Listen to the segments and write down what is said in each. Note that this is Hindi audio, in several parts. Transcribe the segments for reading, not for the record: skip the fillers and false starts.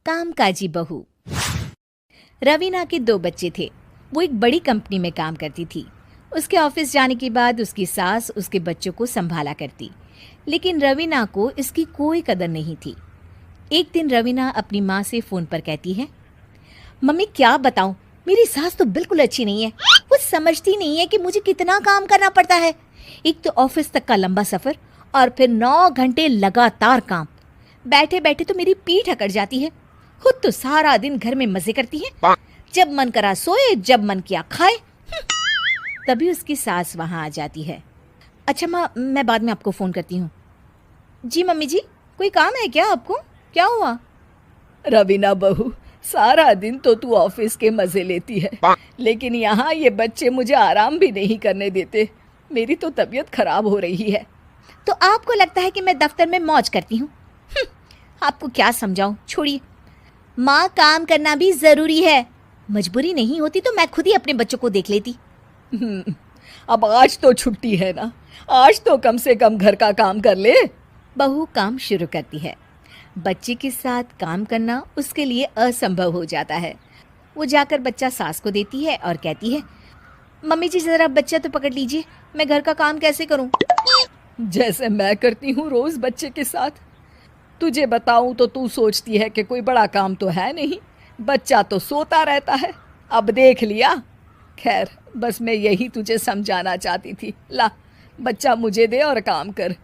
कामकाजी बहू। रवीना के 2 बच्चे थे। वो एक बड़ी कंपनी में काम करती थी। उसके ऑफिस जाने के बाद उसकी सास उसके बच्चों को संभाला करती, लेकिन रवीना को इसकी कोई कदर नहीं थी। एक दिन रवीना अपनी माँ से फ़ोन पर कहती है, मम्मी क्या बताऊं, मेरी सास तो बिल्कुल अच्छी नहीं है। वो समझती नहीं है कि मुझे कितना काम करना पड़ता है। एक तो ऑफिस तक का लंबा सफ़र और फिर 9 घंटे लगातार काम। बैठे बैठे तो मेरी पीठ अकड़ जाती है। खुद तो सारा दिन घर में मजे करती है, जब मन करा सोए, जब मन किया खाए। तभी उसकी सास वहां आ जाती है। अच्छा माँ, मैं बाद में आपको फ़ोन करती हूँ। जी मम्मी जी, कोई काम है क्या आपको? क्या हुआ? रवीना बहू, सारा दिन तो तू ऑफिस के मजे लेती है, लेकिन यहाँ ये बच्चे मुझे आराम भी नहीं करने देते। मेरी तो तबीयत खराब हो रही है। तो आपको लगता है कि मैं दफ्तर में मौज करती हूँ? आपको क्या समझाऊं, छोड़िए। माँ, काम करना भी ज़रूरी है। मजबूरी नहीं होती तो मैं खुद ही अपने बच्चों को देख लेती। अब आज तो छुट्टी है ना, आज तो कम से कम घर का काम कर ले। बहू काम शुरू करती है। बच्चे के साथ काम करना उसके लिए असंभव हो जाता है। वो जाकर बच्चा सास को देती है और कहती है, मम्मी जी ज़रा बच्चा तो पकड़ लीजिए, मैं घर का काम कैसे करूं? जैसे मैं करती हूँ रोज बच्चे के साथ। तुझे बताऊं तो तू सोचती है कि कोई बड़ा काम तो है नहीं, बच्चा तो सोता रहता है। अब देख लिया। खैर, बस मैं यही तुझे समझाना चाहती थी। ला, बच्चा मुझे दे और काम कर।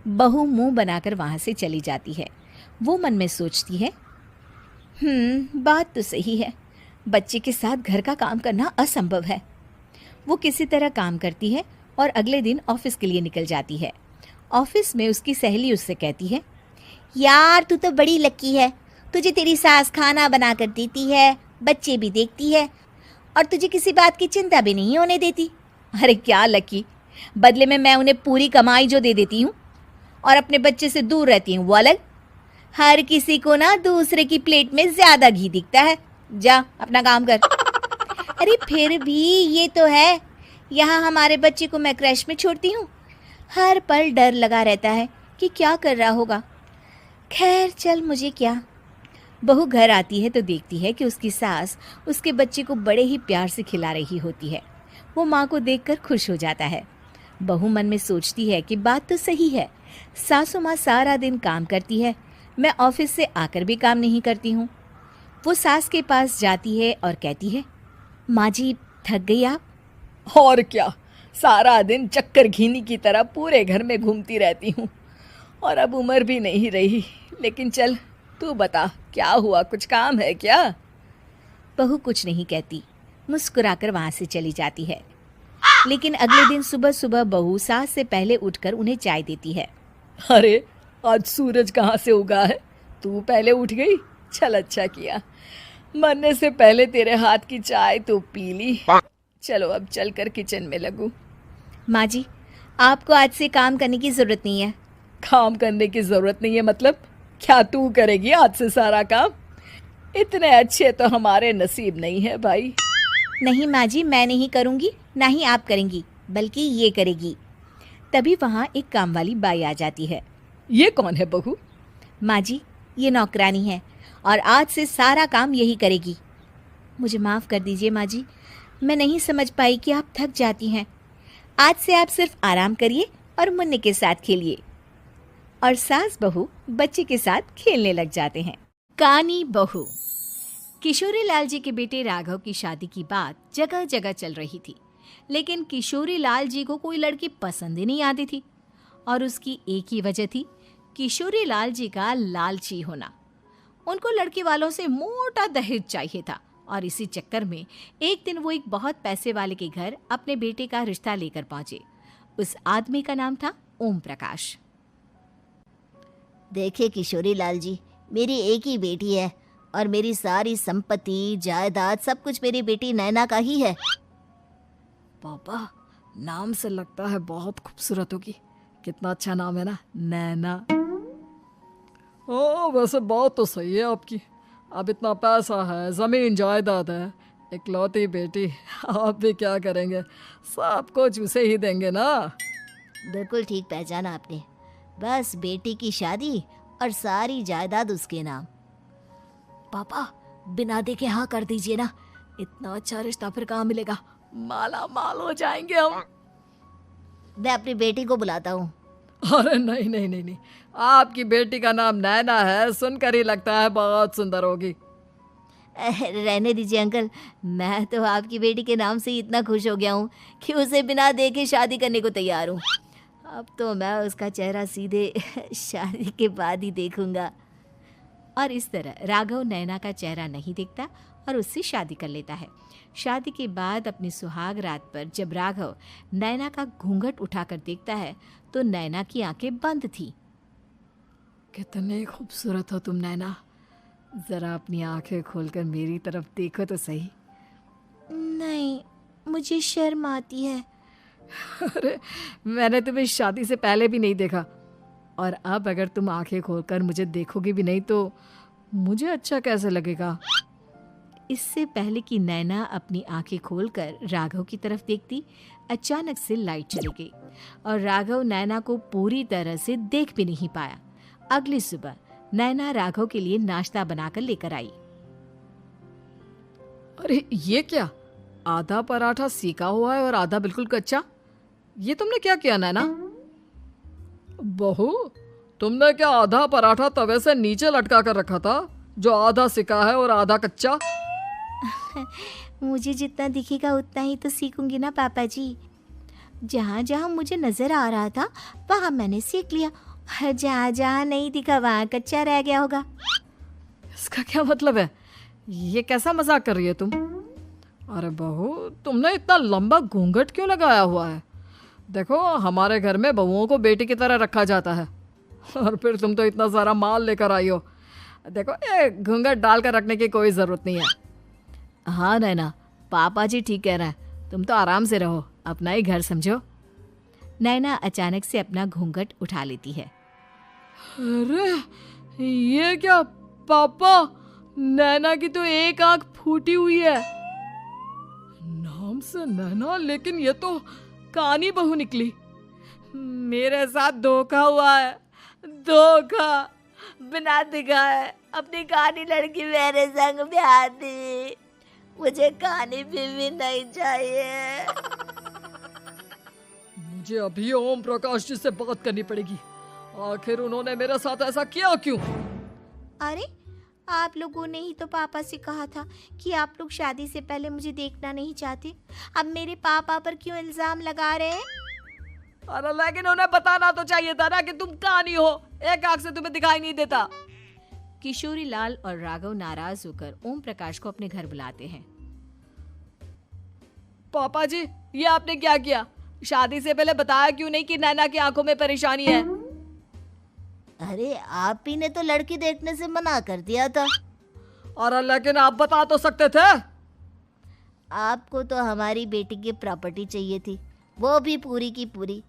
बहू मुंह बनाकर वहां से चली जाती है। वो मन में सोचती है, बात तो सही है, बच्चे के साथ घर का काम करना असंभव है। वो किसी तरह काम करती है और अगले दिन ऑफिस के लिए निकल जाती है। ऑफिस में उसकी सहेली उससे कहती है, यार तू तो बड़ी लकी है, तुझे तेरी सास खाना बना कर देती है, बच्चे भी देखती है और तुझे किसी बात की चिंता भी नहीं होने देती। अरे क्या लकी, बदले में मैं उन्हें पूरी कमाई जो दे देती हूँ और अपने बच्चे से दूर रहती हूँ वो अलग। हर किसी को ना दूसरे की प्लेट में ज्यादा घी दिखता है। जा अपना काम कर। अरे फिर भी ये तो है, यहाँ हमारे बच्चे को मैं क्रैश में छोड़ती हूँ, हर पल डर लगा रहता है कि क्या कर रहा होगा। खैर चल, मुझे क्या। बहू घर आती है तो देखती है कि उसकी सास उसके बच्चे को बड़े ही प्यार से खिला रही होती है। वो माँ को देखकर खुश हो जाता है। बहू मन में सोचती है कि बात तो सही है, सासू माँ सारा दिन काम करती है, मैं ऑफिस से आकर भी काम नहीं करती हूँ। वो सास के पास जाती है और कहती है, माँ जी थक गई आप? और क्या, सारा दिन चक्कर घीनी की तरह पूरे घर में घूमती रहती हूँ और अब उम्र भी नहीं रही। लेकिन चल तू बता, क्या हुआ, कुछ काम है क्या? बहू कुछ नहीं कहती, मुस्कुराकर वहां से चली जाती है। लेकिन अगले दिन सुबह सुबह बहू सास से पहले उठकर उन्हें चाय देती है। अरे आज सूरज कहाँ से उगा है, तू पहले उठ गई। चल अच्छा किया, मरने से पहले तेरे हाथ की चाय तो पी ली। चलो अब चलकर किचन में लगूं। माँ जी, आपको आज से काम करने की जरूरत नहीं है। काम करने की जरूरत नहीं है मतलब? क्या तू करेगी आज से सारा काम? इतने अच्छे तो हमारे नसीब नहीं है भाई। नहीं माँ जी, मैं नहीं करूँगी, ना ही आप करेंगी, बल्कि ये करेगी। तभी वहाँ एक काम वाली बाई आ जाती है। ये कौन है बहू? माँ जी, ये नौकरानी है और आज से सारा काम यही करेगी। मुझे माफ़ कर दीजिए माँ जी, मैं नहीं समझ पाई कि आप थक जाती हैं। आज से आप सिर्फ आराम करिए और मुन्ने के साथ खेलिए। और सास बहू बच्चे के साथ खेलने लग जाते हैं। कानी बहू। किशोरी लाल जी के बेटे राघव की शादी की बात जगह जगह चल रही थी, लेकिन किशोरी लाल जी को कोई लड़की पसंद ही नहीं आती थी। और उसकी एक ही वजह थी, किशोरी लाल जी का लालची होना। उनको लड़के वालों से मोटा दहेज चाहिए था और इसी चक्कर में एक दिन वो एक बहुत पैसे वाले के घर अपने बेटे का रिश्ता लेकर पहुंचे। उस आदमी का नाम था ओम प्रकाश। देखिए किशोरी लाल जी, मेरी एक ही बेटी है और मेरी सारी संपत्ति जायदाद सब कुछ मेरी बेटी नैना का ही है। पापा, नाम से लगता है बहुत खूबसूरत होगी। कितना अच्छा नाम है ना, नैना। ओ वैसे बात तो सही है आपकी। अब इतना पैसा है, ज़मीन जायदाद है, इकलौती बेटी, आप भी क्या करेंगे, सब कुछ उसे ही देंगे ना। बिल्कुल ठीक पहचाना आपने, बस बेटी की शादी और सारी जायदाद उसके नाम। पापा, बिना देखे हाँ कर दीजिए ना, इतना अच्छा रिश्ता फिर कहाँ मिलेगा। माला माल हो जाएंगे हम। मैं अपनी बेटी को बुलाता हूँ। अरे नहीं नहीं नहीं नहीं, आपकी बेटी का नाम नैना है, सुनकर ही लगता है बहुत सुंदर होगी। रहने दीजिए अंकल, मैं तो आपकी बेटी के नाम से ही इतना खुश हो गया हूँ कि उसे बिना देखे शादी करने को तैयार हूँ। अब तो मैं उसका चेहरा सीधे शादी के बाद ही देखूंगा। और इस तरह राघव नैना का चेहरा नहीं देखता और उससे शादी कर लेता है। शादी के बाद अपनी सुहाग रात पर जब राघव नैना का घूंघट उठाकर देखता है तो नैना की आंखें बंद थी। कितने खूबसूरत हो तुम नैना, जरा अपनी आंखें खोलकर मेरी तरफ देखो तो सही। नहीं, मुझे शर्म आती है। अरे मैंने तुम्हें शादी से पहले भी नहीं देखा, और अब अगर तुम आंखें खोलकर मुझे देखोगी भी नहीं तो मुझे अच्छा कैसे लगेगा। इससे पहले कि नैना अपनी आंखें खोलकर राघव की तरफ देखती, अचानक से लाइट चली गई और राघव नैना को पूरी तरह से देख भी नहीं पाया। अगली सुबह नैना राघव के लिए नाश्ता बनाकर लेकर आई। अरे ये क्या, आधा पराठा सीका हुआ है और आधा बिल्कुल कच्चा। ये तुमने क्या किया नैना? बहू, तुमने क्या आधा पराठा तवे से नीचे लटका कर रखा था, जो आधा सिका है और आधा कच्चा? मुझे जितना दिखेगा उतना ही तो सीखूंगी ना पापा जी। जहाँ जहाँ मुझे नजर आ रहा था वहाँ मैंने सीख लिया, जहाँ जहाँ नहीं दिखा वहाँ कच्चा रह गया होगा। इसका क्या मतलब है? ये कैसा मजाक कर रही है तुम? अरे बहू, तुमने इतना लंबा घूंघट क्यों लगाया हुआ है? देखो, हमारे घर में बहुओं को बेटी की तरह रखा जाता है, और फिर तुम तो इतना सारा माल लेकर आई हो। देखो, ये घूंघट डाल कर रखने की कोई ज़रूरत नहीं है। हाँ नैना, पापा जी ठीक कह रहे हैं, तुम तो आराम से रहो, अपना ही घर समझो। नैना अचानक से अपना घूंघट उठा लेती है। अरे ये क्या पापा, नैना की तो एक आंख फूटी हुई है। नाम से नैना, लेकिन ये तो कानी बहू निकली। मेरे साथ धोखा हुआ है, धोखा। बिना दिखाए अपनी कहानी लड़की मेरे संग ब्याह दी। मुझे कहानी भी नहीं चाहिए। मुझे अभी ओम प्रकाश जी से बात करनी पड़ेगी। आखिर उन्होंने मेरे साथ ऐसा किया क्यों? अरे, आप लोगों ने ही तो पापा से कहा था कि आप लोग शादी से पहले मुझे देखना नहीं चाहते। अब मेरे पापा पर क्यों इल्जाम लगा रहे हैं? अरे लेकिन उन्हें बताना तो चाहिए था ना कि तुम कहानी हो, एक आंख से तुम्हें दिखाई नहीं देता। किशोरी लाल और राघव नाराज होकर ओम प्रकाश को अपने घर बुलाते हैं। पापा जी, ये आपने क्या किया? शादी से पहले बताया क्यों नहीं कि नैना की आंखों में परेशानी है? अरे, आप ही ने तो लड़की देखने से मना कर दिया था। अरे लेकिन आप बता तो सकते थे। आपको तो हमारी बेटी की प्रॉपर्टी चाहिए थी, वो भी पूरी की पूरी।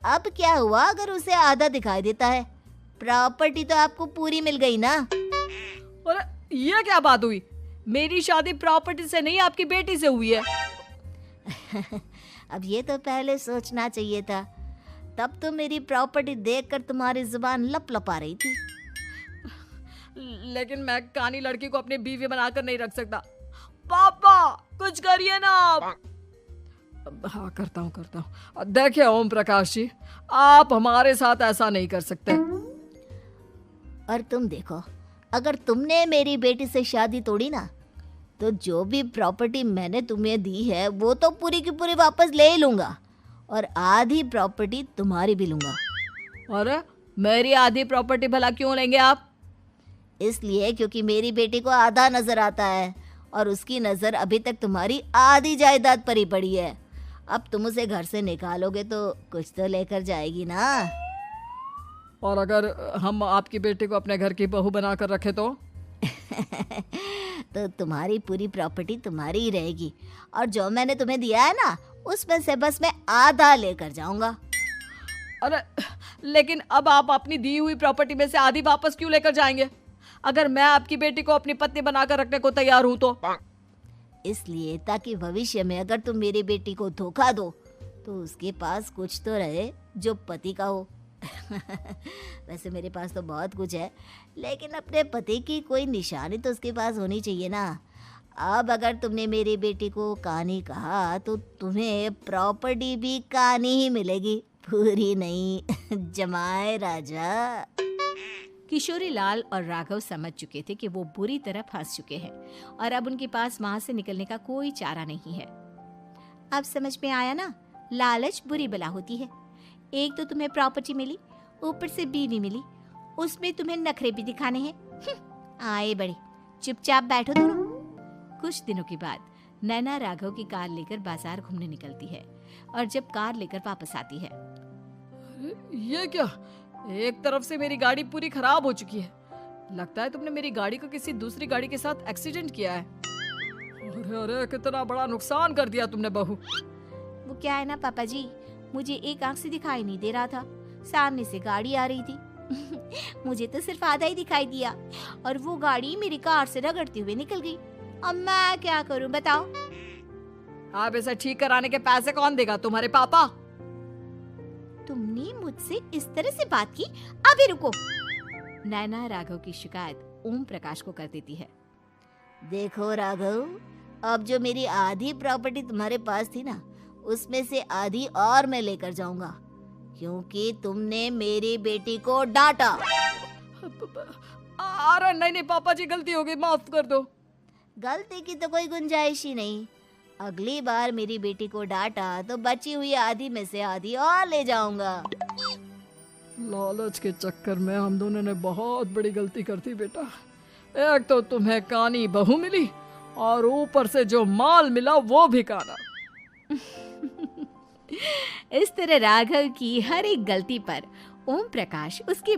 अब क्या हुआ अगर उसे आधा दिखाई देता है? प्रॉपर्टी तो आपको पूरी मिल गई ना। अरे ये क्या बात हुई? मेरी शादी प्रॉपर्टी से नहीं, आपकी बेटी से हुई है। अब ये तो पहले सोचना चाहिए था, तब तो मेरी प्रॉपर्टी देखकर तुम्हारी जुबान लप लपा रही थी। लेकिन मैं कानी लड़की को अपनी बीवी बनाकर नहीं रख सकता। पापा, कुछ करिए ना आप। हाँ, करता हूँ। देखिए ओम प्रकाश जी, आप हमारे साथ ऐसा नहीं कर सकते। और तुम देखो, अगर तुमने मेरी बेटी से शादी तोड़ी ना, तो जो भी प्रॉपर्टी मैंने तुम्हें दी है वो तो पूरी की पूरी वापस ले ही लूंगा, और आधी प्रॉपर्टी तुम्हारी भी लूंगा। अरे मेरी आधी प्रॉपर्टी भला क्यों लेंगे आप? इसलिए क्योंकि मेरी बेटी को आधा नजर आता है और उसकी नजर अभी तक तुम्हारी आधी जायदाद पर ही पड़ी है। अब तुम उसे घर से निकालोगे तो कुछ तो लेकर जाएगी ना। और अगर हम आपकी बेटी को अपने घर की बहू बनाकर रखे तो? तो तुम्हारी पूरी प्रॉपर्टी तुम्हारी ही रहेगी, और जो मैंने तुम्हें दिया है ना, उसमें से बस मैं आधा लेकर जाऊंगा। अरे लेकिन अब आप अपनी दी हुई प्रॉपर्टी में से आधी वापस क्यों लेकर जाएंगे? अगर मैं आपकी बेटी को अपनी पत्नी बनाकर रखने को तैयार हूं तो? इसलिए ताकि भविष्य में अगर तुम मेरी बेटी को धोखा दो तो उसके पास कुछ तो रहे जो पति का हो। वैसे मेरे पास तो बहुत कुछ है, लेकिन अपने पति की कोई निशानी तो उसके पास होनी चाहिए ना। अब अगर तुमने मेरी बेटी को कानी कहा तो तुम्हें प्रॉपर्टी भी कानी ही मिलेगी, पूरी नहीं। जमाए राजा। किशोरी लाल और राघव समझ चुके थे कि वो बुरी तरह फंस चुके हैं और अब उनके पास वहां से निकलने का कोई चारा नहीं है। अब समझ में आया ना, लालच बुरी बला होती है। एक तो तुम्हें प्रॉपर्टी मिली, ऊपर से बीवी मिली, उसमें तुम्हें नखरे भी दिखाने हैं। आए बड़े, चुपचाप बैठो दोनों। कुछ दिनों के बाद नैना राघव की कार लेकर बाजार घूमने निकलती है और जब कार लेकर वापस आती है, ये क्या, एक तरफ से मेरी गाड़ी पूरी खराब हो चुकी है। लगता है तुमने मेरी गाड़ी को किसी दूसरी गाड़ी के साथ एक्सीडेंट किया है। अरे अरे, कितना बड़ा नुकसान कर दिया तुमने बहू। वो क्या है ना पापा जी, मुझे एक आंख से दिखाई नहीं दे रहा था, सामने से गाड़ी आ रही थी। मुझे तो सिर्फ आधा ही दिखाई दिया और वो गाड़ी मेरी कार से रगड़ते हुए निकल गई। अब मैं क्या करूं बताओ? आप इसे ठीक कराने के पैसे कौन देगा, तुम्हारे पापा? तुमने मुझसे इस तरह से बात की? अभी रुको। नैना राघव की शिकायत ओम प्रकाश को कर देती है। देखो राघव, अब जो मेरी आधी प्रॉपर्टी तुम्हारे पास थी ना, उसमें से आधी और मैं लेकर जाऊंगा, क्योंकि तुमने मेरी बेटी को डांटा। अरे नहीं नहीं पापा जी, गलती हो गई, माफ कर दो। गलती की तो कोई गुंजाइश ही नहीं। अगली बार मेरी बेटी को डांटा तो बची हुई आधी में से आधी और ले जाऊंगा। लालच के चक्कर में हम दोनों ने बहुत बड़ी गलती कर दी बेटा। एक तो तुम्हें कानी बहू मिली और ऊपर से जो माल मिला वो भी काना। इस तरह राघव की हर एक गलती पर ओम प्रकाश उसकी